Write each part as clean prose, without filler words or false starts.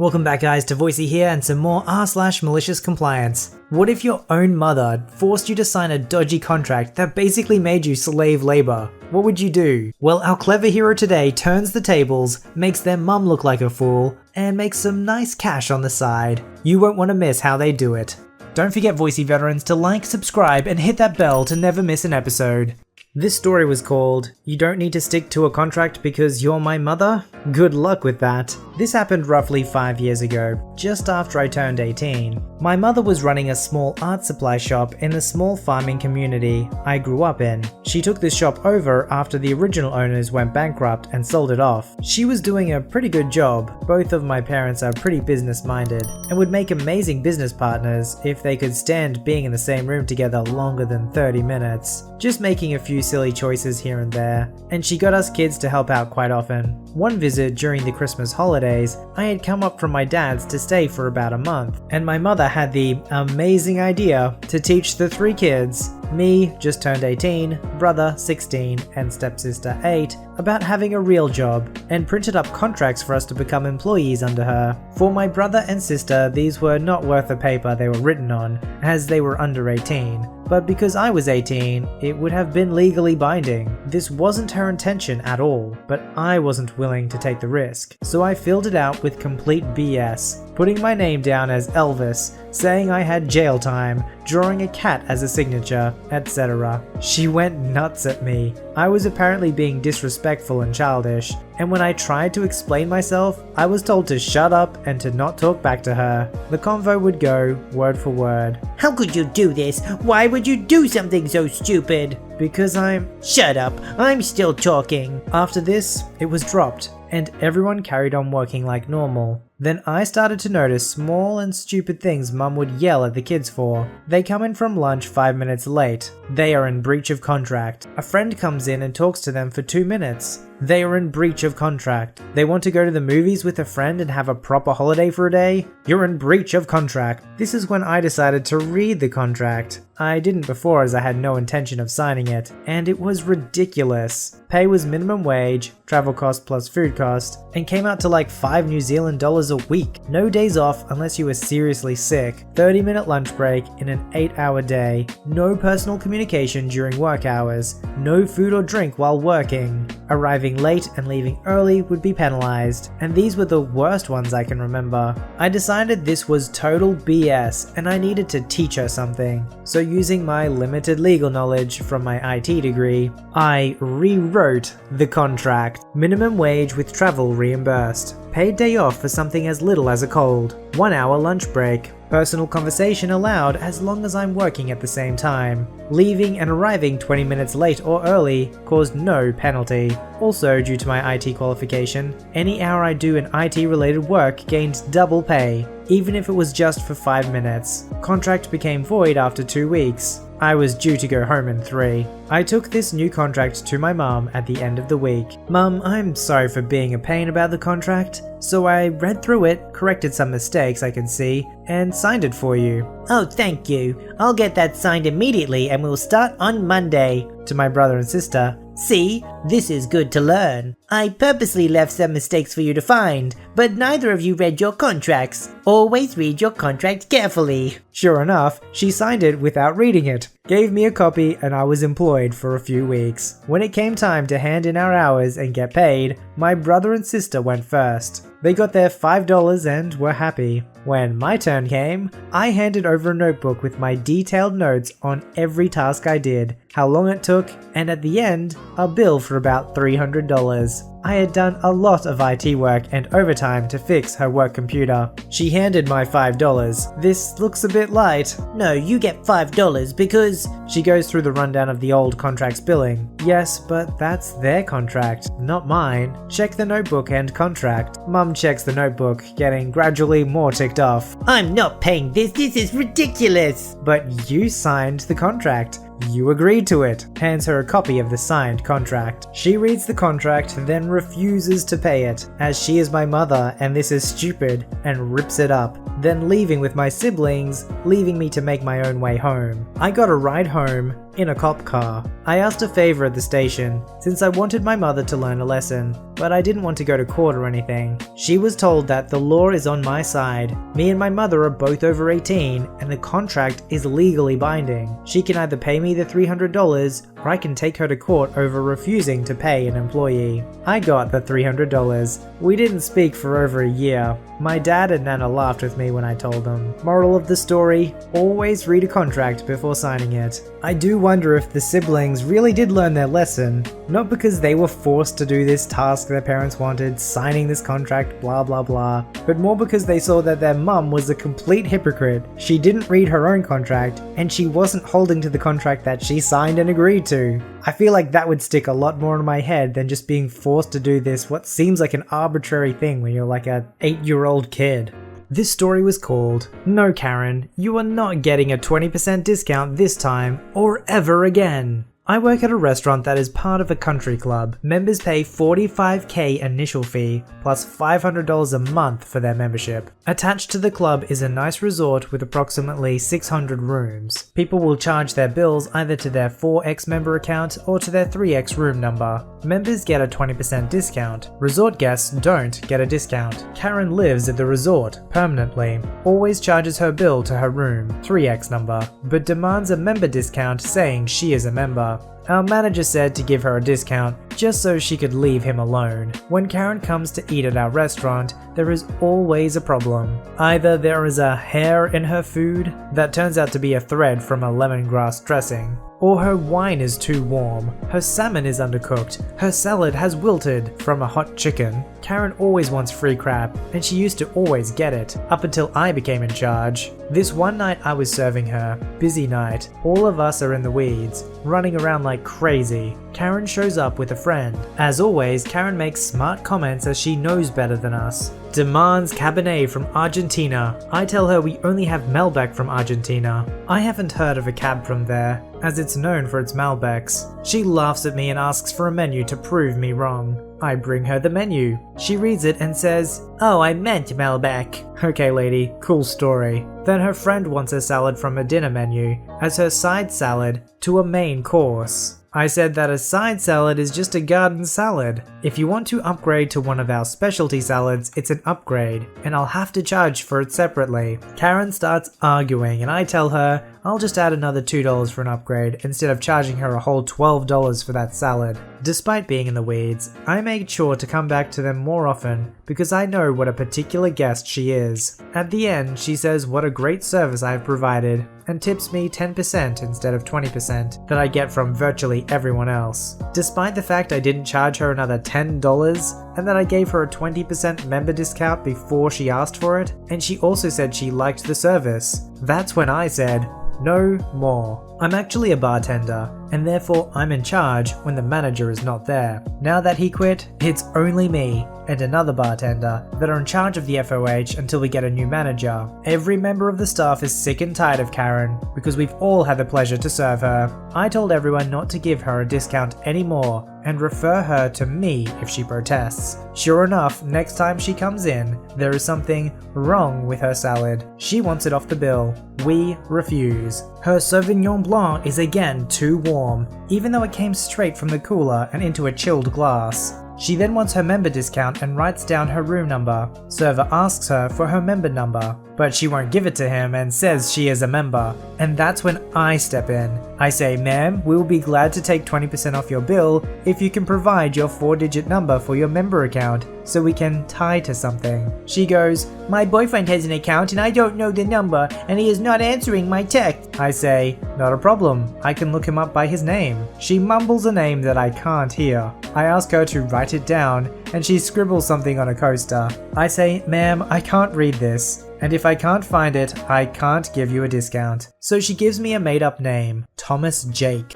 Welcome back guys to Voicey here and some more r/MaliciousCompliance. What if your own mother forced you to sign a dodgy contract that basically made you slave labor? What would you do? Well, our clever hero today turns the tables, makes their mum look like a fool, and makes some nice cash on the side. You won't want to miss how they do it. Don't forget Voicey veterans to like, subscribe, and hit that bell to never miss an episode. This story was called, "You Don't Need to Stick to a Contract Because You're My Mother?" Good luck with that. This happened roughly 5 years ago, just after I turned 18. My mother was running a small art supply shop in the small farming community I grew up in. She took this shop over after the original owners went bankrupt and sold it off. She was doing a pretty good job. Both of my parents are pretty business minded and would make amazing business partners if they could stand being in the same room together longer than 30 minutes. Just making a few silly choices here and there, and she got us kids to help out quite often. One visit during the Christmas holidays, I had come up from my dad's to stay for about a month, and my mother had the amazing idea to teach the 3 kids, me, just turned 18, brother 16, and stepsister 8, about having a real job, and printed up contracts for us to become employees under her. For my brother and sister, these were not worth the paper they were written on, as they were under 18. But because I was 18, it would have been legally binding. This wasn't her intention at all, but I wasn't willing to take the risk. So I filled it out with complete BS, putting my name down as Elvis, saying I had jail time, drawing a cat as a signature, etc. She went nuts at me. I was apparently being disrespectful and childish, and when I tried to explain myself, I was told to shut up and to not talk back to her. The convo would go word for word. "How could you do this? Why would you do something so stupid?" Because I'm— "Shut up, I'm still talking." After this, it was dropped, and everyone carried on working like normal. Then I started to notice small and stupid things mum would yell at the kids for. They come in from lunch 5 minutes late. They are in breach of contract. A friend comes in and talks to them for 2 minutes. They are in breach of contract. They want to go to the movies with a friend and have a proper holiday for a day. You're in breach of contract. This is when I decided to read the contract. I didn't before as I had no intention of signing it, and it was ridiculous. Pay was minimum wage, travel cost plus food cost, and came out to like $5 New Zealand a week. No days off unless you were seriously sick. 30-minute lunch break in an 8-hour day. No personal communication during work hours. No food or drink while working. Arriving late and leaving early would be penalized, and these were the worst ones I can remember. I decided this was total BS and I needed to teach her something. So using my limited legal knowledge from my IT degree, I rewrote the contract. Minimum wage with travel reimbursed. Paid day off for something as little as a cold. 1-hour lunch break. Personal conversation allowed as long as I'm working at the same time. Leaving and arriving 20 minutes late or early caused no penalty. Also, due to my IT qualification, any hour I do in IT related work gained double pay, even if it was just for 5 minutes. Contract became void after 2 weeks. I was due to go home in 3. I took this new contract to my mum at the end of the week. "Mum, I'm sorry for being a pain about the contract." So I read through it, corrected some mistakes I could see, and signed it for you. "Oh, thank you. I'll get that signed immediately and we'll start on Monday." To my brother and sister, "See, this is good to learn. I purposely left some mistakes for you to find, but neither of you read your contracts. Always read your contract carefully." Sure enough, she signed it without reading it, gave me a copy, and I was employed for a few weeks. When it came time to hand in our hours and get paid, my brother and sister went first. They got their $5 and were happy. When my turn came, I handed over a notebook with my detailed notes on every task I did, how long it took, and at the end, a bill for about $300. I had done a lot of IT work and overtime to fix her work computer. She handed my $5. "This looks a bit light." "No, you get $5 because..." She goes through the rundown of the old contract's billing. "Yes, but that's their contract, not mine. Check the notebook and contract." Mum checks the notebook, getting gradually more ticked off. "I'm not paying this, this is ridiculous." "But you signed the contract. "You agreed to it," hands her a copy of the signed contract. She reads the contract, then refuses to pay it, as she is my mother and this is stupid, and rips it up, then leaving with my siblings, leaving me to make my own way home. I got a ride home in a cop car. I asked a favor at the station, since I wanted my mother to learn a lesson, but I didn't want to go to court or anything. She was told that the law is on my side. Me and my mother are both over 18, and the contract is legally binding. She can either pay me the $300, or I can take her to court over refusing to pay an employee. I got the $300. We didn't speak for over a year. My dad and Nana laughed with me when I told them. Moral of the story, always read a contract before signing it. I do wonder if the siblings really did learn their lesson, not because they were forced to do this task their parents wanted, signing this contract, blah blah blah, but more because they saw that their mum was a complete hypocrite. She didn't read her own contract, and she wasn't holding to the contract that she signed and agreed to. I feel like that would stick a lot more in my head than just being forced to do this what seems like an arbitrary thing when you're like a 8-year-old kid. This story was called, "No Karen, you are not getting a 20% discount this time or ever again." I work at a restaurant that is part of a country club. Members pay $45K initial fee plus $500 a month for their membership. Attached to the club is a nice resort with approximately 600 rooms. People will charge their bills either to their 4X member account or to their 3X room number. Members get a 20% discount. Resort guests don't get a discount. Karen lives at the resort permanently, always charges her bill to her room, 3X number, but demands a member discount saying she is a member. Our manager said to give her a discount just so she could leave him alone. When Karen comes to eat at our restaurant, there is always a problem. Either there is a hair in her food that turns out to be a thread from a lemongrass dressing, or her wine is too warm, her salmon is undercooked, her salad has wilted from a hot chicken. Karen always wants free crap, and she used to always get it, up until I became in charge. This one night I was serving her, busy night, all of us are in the weeds, running around like crazy. Karen shows up with a friend. As always, Karen makes smart comments as she knows better than us. Demands Cabernet from Argentina. I tell her we only have Malbec from Argentina. I haven't heard of a cab from there, as it's known for its Malbecs. She laughs at me and asks for a menu to prove me wrong. I bring her the menu. She reads it and says, "Oh, I meant Malbec." Okay lady, cool story. Then her friend wants a salad from a dinner menu as her side salad to a main course. I said that a side salad is just a garden salad. If you want to upgrade to one of our specialty salads, it's an upgrade, and I'll have to charge for it separately. Karen starts arguing, and I tell her I'll just add another $2 for an upgrade instead of charging her a whole $12 for that salad. Despite being in the weeds, I made sure to come back to them more often because I know what a particular guest she is. At the end, she says what a great service I have provided and tips me 10% instead of 20% that I get from virtually everyone else. Despite the fact I didn't charge her another $10 and that I gave her a 20% member discount before she asked for it, and she also said she liked the service. That's when I said, no more. I'm actually a bartender, and therefore I'm in charge when the manager is not there. Now that he quit, it's only me and another bartender that are in charge of the FOH until we get a new manager. Every member of the staff is sick and tired of Karen because we've all had the pleasure to serve her. I told everyone not to give her a discount anymore and refer her to me if she protests. Sure enough, next time she comes in, there is something wrong with her salad. She wants it off the bill. We refuse. Her Sauvignon Blanc is again too warm, even though it came straight from the cooler and into a chilled glass. She then wants her member discount and writes down her room number. Server asks her for her member number, but she won't give it to him and says she is a member. And that's when I step in. I say, "Ma'am, we'll be glad to take 20% off your bill if you can provide your 4-digit number for your member account so we can tie to something." She goes, "My boyfriend has an account and I don't know the number and he is not answering my text." I say, "Not a problem. I can look him up by his name." She mumbles a name that I can't hear. I ask her to write it down and she scribbles something on a coaster. I say, "Ma'am, I can't read this. And if I can't find it, I can't give you a discount." So she gives me a made-up name, Thomas Jake.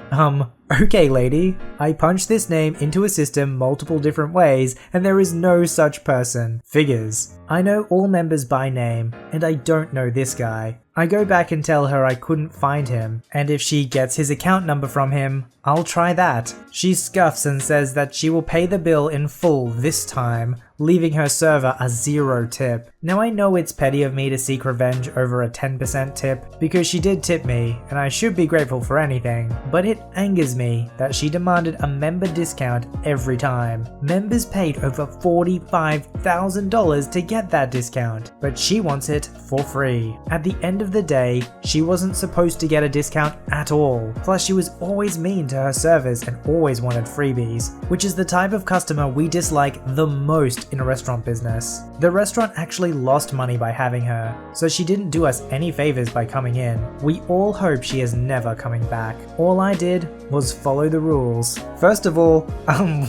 Okay lady, I punched this name into a system multiple different ways and there is no such person. Figures. I know all members by name, and I don't know this guy. I go back and tell her I couldn't find him, and if she gets his account number from him, I'll try that. She scuffs and says that she will pay the bill in full this time, leaving her server a 0 tip. Now I know it's petty of me to seek revenge over a 10% tip, because she did tip me, and I should be grateful for anything, but it angers me that she demanded a member discount every time. Members paid over $45,000 to get that discount, but she wants it for free. At the end of the day, she wasn't supposed to get a discount at all, plus she was always mean to her servers and always wanted freebies, which is the type of customer we dislike the most in a restaurant business. The restaurant actually lost money by having her, so she didn't do us any favors by coming in. We all hope she is never coming back. All I did was follow the rules. First of all,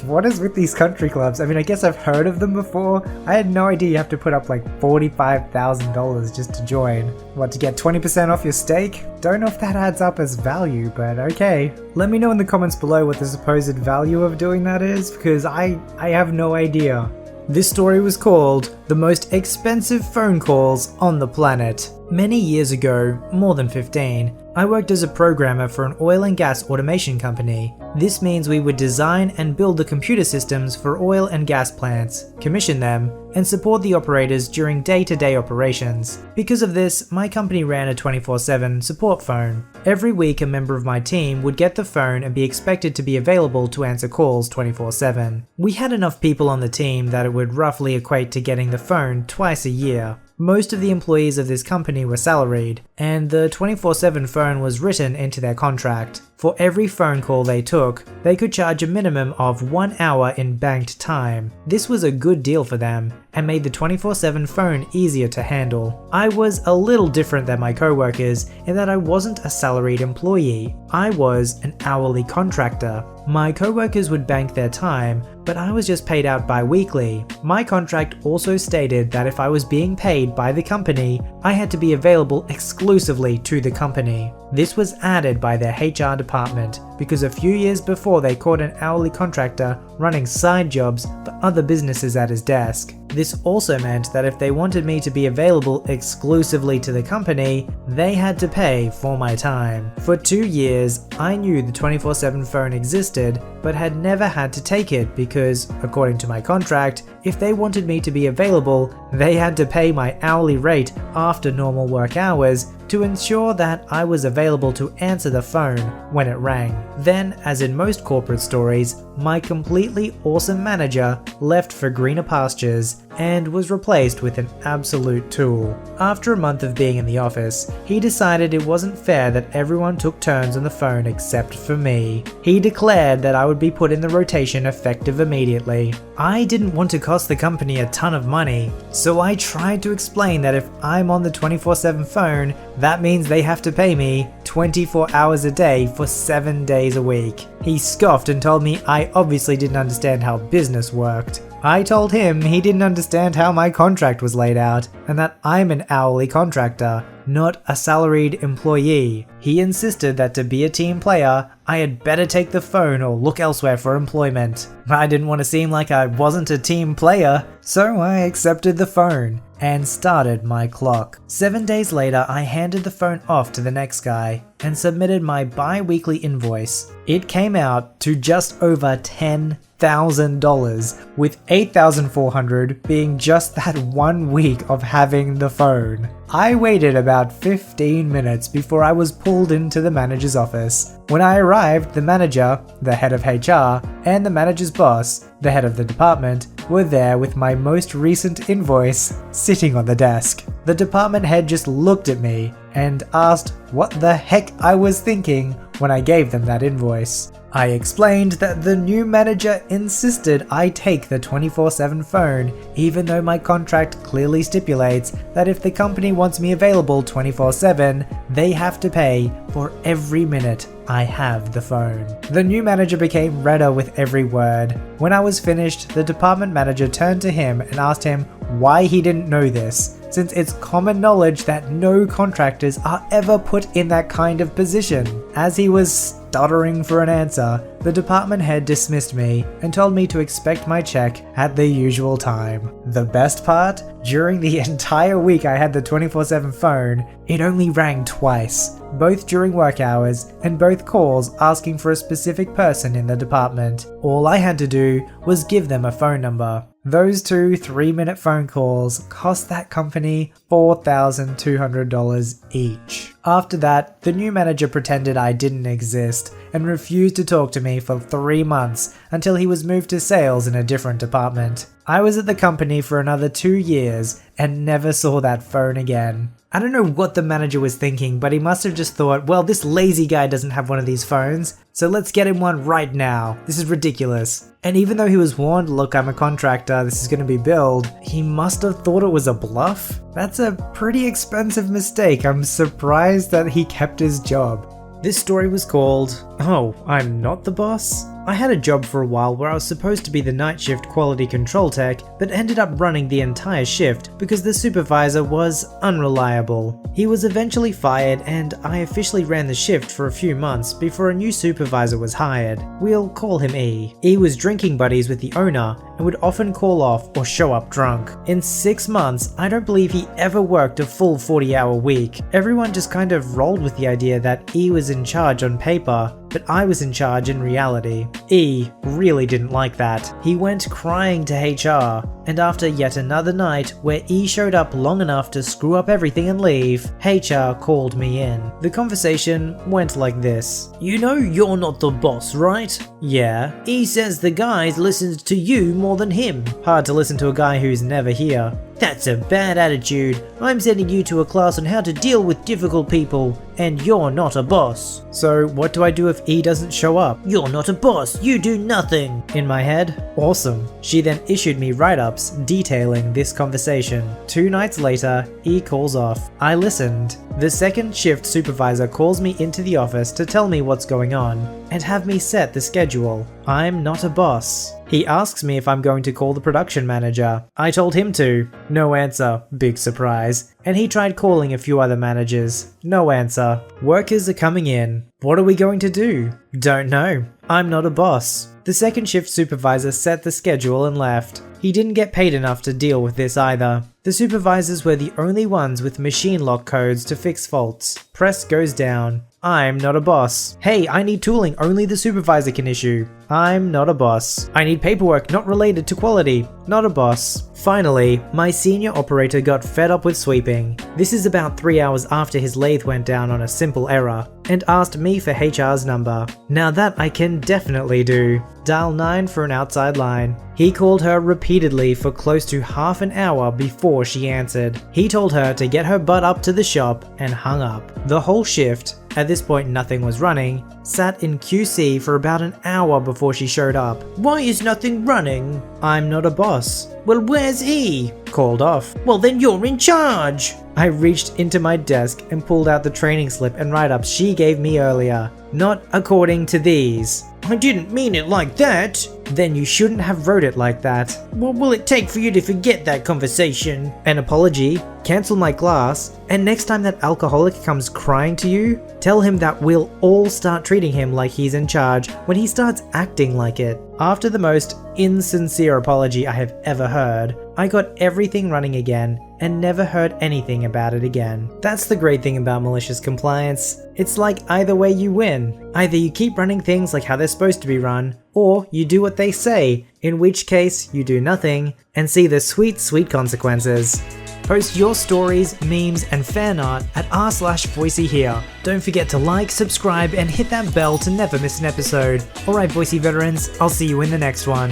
what is with these country clubs? I mean, I guess I've heard of them before. I had no idea you have to put up like $45,000 just to join. What, to get 20% off your steak? Don't know if that adds up as value, but okay. Let me know in the comments below what the supposed value of doing that is, because I have no idea. This story was called The Most Expensive Phone Calls on the Planet. Many years ago, more than 15, I worked as a programmer for an oil and gas automation company. This means we would design and build the computer systems for oil and gas plants, commission them, and support the operators during day-to-day operations. Because of this, my company ran a 24/7 support phone. Every week, a member of my team would get the phone and be expected to be available to answer calls 24/7. We had enough people on the team that it would roughly equate to getting the phone twice a year. Most of the employees of this company were salaried, and the 24/7 phone was written into their contract. For every phone call they took, they could charge a minimum of 1 hour in banked time. This was a good deal for them, and made the 24/7 phone easier to handle. I was a little different than my coworkers in that I wasn't a salaried employee. I was an hourly contractor. My coworkers would bank their time, but I was just paid out bi-weekly. My contract also stated that if I was being paid by the company, I had to be available exclusively to the company. This was added by their HR department because a few years before they caught an hourly contractor running side jobs for other businesses at his desk. This also meant that if they wanted me to be available exclusively to the company, they had to pay for my time. For 2 years, I knew the 24/7 phone existed, but had never had to take it because, according to my contract, if they wanted me to be available, they had to pay my hourly rate after normal work hours to ensure that I was available to answer the phone when it rang. Then, as in most corporate stories, my completely awesome manager left for greener pastures and was replaced with an absolute tool. After a month of being in the office, he decided it wasn't fair that everyone took turns on the phone except for me. He declared that I would be put in the rotation effective immediately. I didn't want to cost the company a ton of money, so I tried to explain that if I'm on the 24/7 phone, that means they have to pay me 24 hours a day for 7 days a week. He scoffed and told me I obviously didn't understand how business worked. I told him he didn't understand how my contract was laid out, and that I'm an hourly contractor, not a salaried employee. He insisted that to be a team player, I had better take the phone or look elsewhere for employment. I didn't want to seem like I wasn't a team player, so I accepted the phone and started my clock. 7 days later, I handed the phone off to the next guy and submitted my bi-weekly invoice. It came out to just over $10,000, with $8,400 being just that 1 week of having the phone. I waited about 15 minutes before I was pulled into the manager's office. When I arrived, the manager, the head of HR, and the manager's boss, the head of the department, were there with my most recent invoice sitting on the desk. The department head just looked at me and asked what the heck I was thinking when I gave them that invoice. I explained that the new manager insisted I take the 24/7 phone, even though my contract clearly stipulates that if the company wants me available 24/7, they have to pay for every minute I have the phone. The new manager became redder with every word. When I was finished, the department manager turned to him and asked him why he didn't know this, since it's common knowledge that no contractors are ever put in that kind of position. As he was stuttering for an answer, the department head dismissed me and told me to expect my check at the usual time. The best part? During the entire week I had the 24/7 phone, it only rang twice, both during work hours and both calls asking for a specific person in the department. All I had to do was give them a phone number. Those 2 3-minute phone calls cost that company $4,200 each. After that, the new manager pretended I didn't exist and refused to talk to me for 3 months until he was moved to sales in a different department. I was at the company for another 2 years and never saw that phone again. I don't know what the manager was thinking, but he must have just thought, well, this lazy guy doesn't have one of these phones, so let's get him one right now. This is ridiculous. And even though he was warned, look, I'm a contractor, this is going to be billed, he must have thought it was a bluff. That's a pretty expensive mistake. I'm surprised that he kept his job. This story was called, Oh, I'm Not the Boss? I had a job for a while where I was supposed to be the night shift quality control tech, but ended up running the entire shift because the supervisor was unreliable. He was eventually fired and I officially ran the shift for a few months before a new supervisor was hired. We'll call him E. E was drinking buddies with the owner and would often call off or show up drunk. In 6 months, I don't believe he ever worked a full 40-hour week. Everyone just kind of rolled with the idea that E was in charge on paper, but I was in charge in reality. E really didn't like that. He went crying to HR, and after yet another night where E showed up long enough to screw up everything and leave, HR called me in. The conversation went like this. You know you're not the boss, right? Yeah. E says the guys listens to you more than him. Hard to listen to a guy who's never here. That's a bad attitude. I'm sending you to a class on how to deal with difficult people, and you're not a boss. So what do I do if E doesn't show up? You're not a boss, you do nothing. In my head, awesome. She then issued me write-ups detailing this conversation. 2 nights later, E calls off. I listened. The second shift supervisor calls me into the office to tell me what's going on and have me set the schedule. I'm not a boss. He asks me if I'm going to call the production manager. I told him to. No answer. Big surprise. And he tried calling a few other managers. No answer. Workers are coming in. What are we going to do? Don't know. I'm not a boss. The second shift supervisor set the schedule and left. He didn't get paid enough to deal with this either. The supervisors were the only ones with machine lock codes to fix faults. Press goes down. I'm not a boss. Hey, I need tooling only the supervisor can issue. I'm not a boss. I need paperwork not related to quality. Not a boss. Finally, my senior operator got fed up with sweeping. This is about 3 hours after his lathe went down on a simple error, and asked me for HR's number. Now that I can definitely do. Dial 9 for an outside line. He called her repeatedly for close to half an hour before she answered. He told her to get her butt up to the shop and hung up. The whole shift, at this point nothing was running, sat in QC for about an hour before she showed up. Why is nothing running? I'm not a boss. Well, where's he? Called off. Well, then you're in charge. I reached into my desk and pulled out the training slip and write-ups she gave me earlier. Not according to these. I didn't mean it like that. Then you shouldn't have wrote it like that. What will it take for you to forget that conversation? An apology, cancel my class, and next time that alcoholic comes crying to you, tell him that we'll all start treating him like he's in charge when he starts acting like it. After the most insincere apology I have ever heard, I got everything running again and never heard anything about it again. That's the great thing about malicious compliance. It's like either way you win. Either you keep running things like how they're supposed to be run, or you do what they say, in which case you do nothing and see the sweet, sweet consequences. Post your stories, memes, and fan art at r/VoiceyHere. Don't forget to like, subscribe, and hit that bell to never miss an episode. Alright, Voicey veterans, I'll see you in the next one.